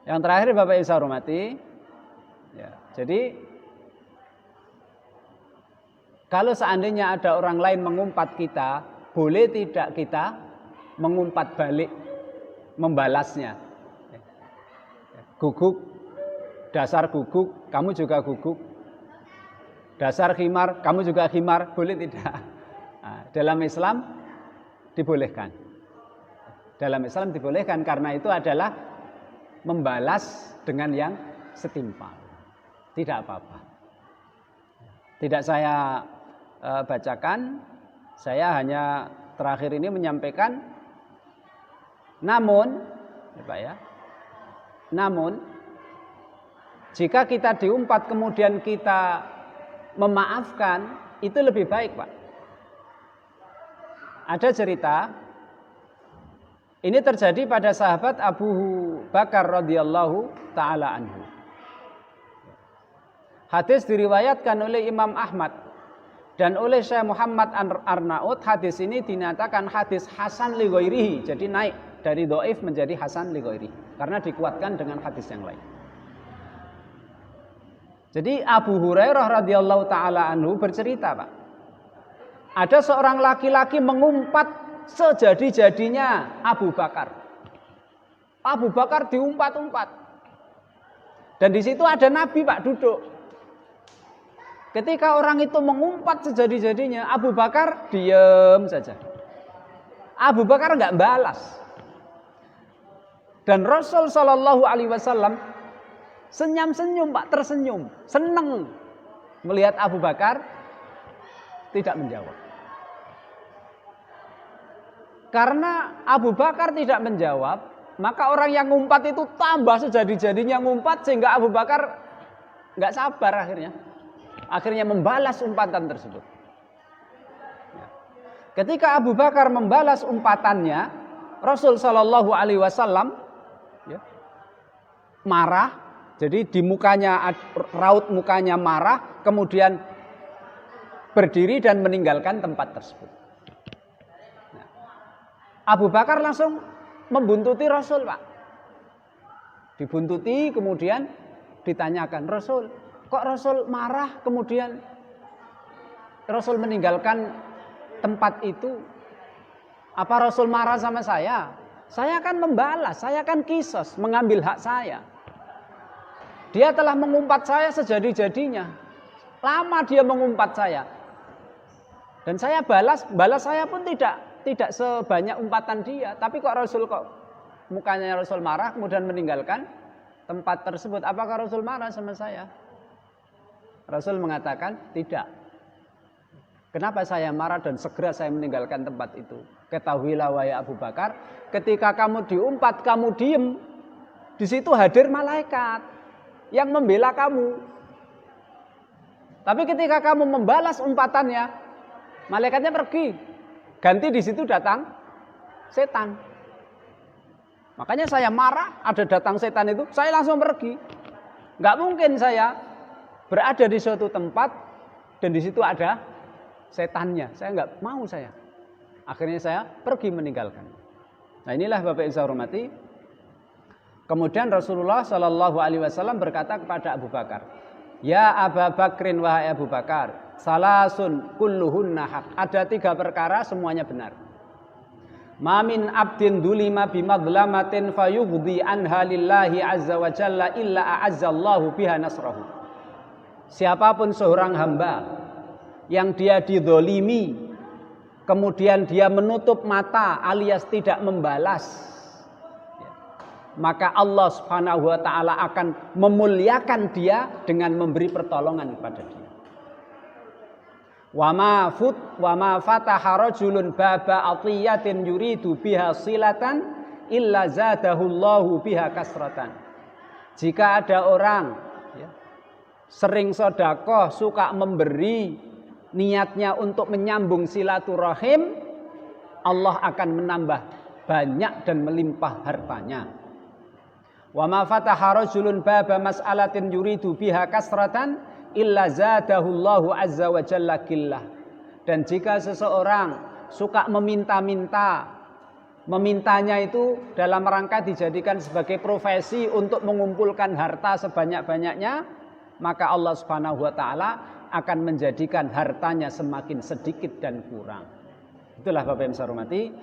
Yang terakhir Bapak Ibu saya hormati, ya, jadi kalau seandainya ada orang lain mengumpat kita, boleh tidak kita mengumpat balik, membalasnya. Guguk, dasar guguk, kamu juga guguk. Dasar khimar, kamu juga khimar, boleh tidak? Nah, dalam Islam dibolehkan. Dalam Islam dibolehkan karena itu adalah membalas dengan yang setimpal. Tidak apa-apa. Tidak saya bacakan, saya hanya terakhir ini menyampaikan. Namun, ya Pak ya, namun jika kita diumpat kemudian kita memaafkan, itu lebih baik Pak. Ada cerita, ini terjadi pada sahabat Abu Bakar radhiyallahu taala anhu. Hadis diriwayatkan oleh Imam Ahmad dan oleh Syekh Muhammad Arnaud. Hadis ini dinyatakan hadis hasan li ghairihi, jadi naik dari dhaif menjadi hasan li ghairihi karena dikuatkan dengan hadis yang lain. Jadi Abu Hurairah radhiyallahu taala anhu bercerita, Pak. Ada seorang laki-laki mengumpat sejadi-jadinya Abu Bakar. Abu Bakar diumpat-umpat. Dan di situ ada Nabi, Pak, duduk. Ketika orang itu mengumpat sejadi-jadinya, Abu Bakar diam saja. Abu Bakar enggak balas. Dan Rasul sallallahu alaihi wasallam senyum-senyum, Pak, tersenyum, senang melihat Abu Bakar tidak menjawab. Karena Abu Bakar tidak menjawab, maka orang yang ngumpat itu tambah sejadi-jadinya ngumpat sehingga Abu Bakar nggak sabar akhirnya membalas umpatan tersebut. Ketika Abu Bakar membalas umpatannya, Rasul Shallallahu Alaihi Wasallam marah. Jadi di mukanya, raut mukanya marah, kemudian berdiri dan meninggalkan tempat tersebut. Nah, Abu Bakar langsung membuntuti Rasul, Pak. Dibuntuti, kemudian ditanyakan, Rasul, kok Rasul marah, kemudian Rasul meninggalkan tempat itu? Apa Rasul marah sama saya? Saya akan membalas, saya akan kisos, mengambil hak saya. Dia telah mengumpat saya sejadi-jadinya. Lama dia mengumpat saya. Dan saya balas saya pun tidak sebanyak umpatan dia. Tapi kok Rasul mukanya Rasul marah kemudian meninggalkan tempat tersebut. Apakah Rasul marah sama saya? Rasul mengatakan tidak. Kenapa saya marah dan segera saya meninggalkan tempat itu? Ketahuilah wahai Abu Bakar, ketika kamu diumpat, kamu diem, di situ hadir malaikat yang membela kamu. Tapi ketika kamu membalas umpatannya, malaikatnya pergi. Ganti di situ datang setan. Makanya saya marah, ada datang setan itu, saya langsung pergi. Enggak mungkin saya berada di suatu tempat dan di situ ada setannya. Saya enggak mau saya. Akhirnya saya pergi meninggalkan. Nah, inilah Bapak Ibu saya hormati. Kemudian Rasulullah Shallallahu Alaihi Wasallam berkata kepada Abu Bakar, Ya Abu Bakrin, wahai Abu Bakar, salasun kulluhunna haq. Ada 3 perkara semuanya benar. Ma min abdin dulima bimadlamatin fayughdi anha lillahi azza wa jalla illa a'azzallahu biha nasrahu. Siapapun seorang hamba yang dia didolimi, kemudian dia menutup mata alias tidak membalas, maka Allah Subhanahu wa taala akan memuliakan dia dengan memberi pertolongan kepada dia. Wa ma fataha rajulun baba atiyatin yuridu biha silatan illa zadahullahu biha kasratan. Jika ada orang sering sedekah, suka memberi, niatnya untuk menyambung silaturahim, Allah akan menambah banyak dan melimpah hartanya. Wa ma fataha rajulun baba mas'alatin yuridu biha kasratan illa zadahullahu azza wa jalla killah. Dan jika seseorang suka meminta-minta memintanya itu dalam rangka dijadikan sebagai profesi untuk mengumpulkan harta sebanyak-banyaknya, maka Allah Subhanahu wa taala akan menjadikan hartanya semakin sedikit dan kurang. Itulah Bapak yang saya hormati.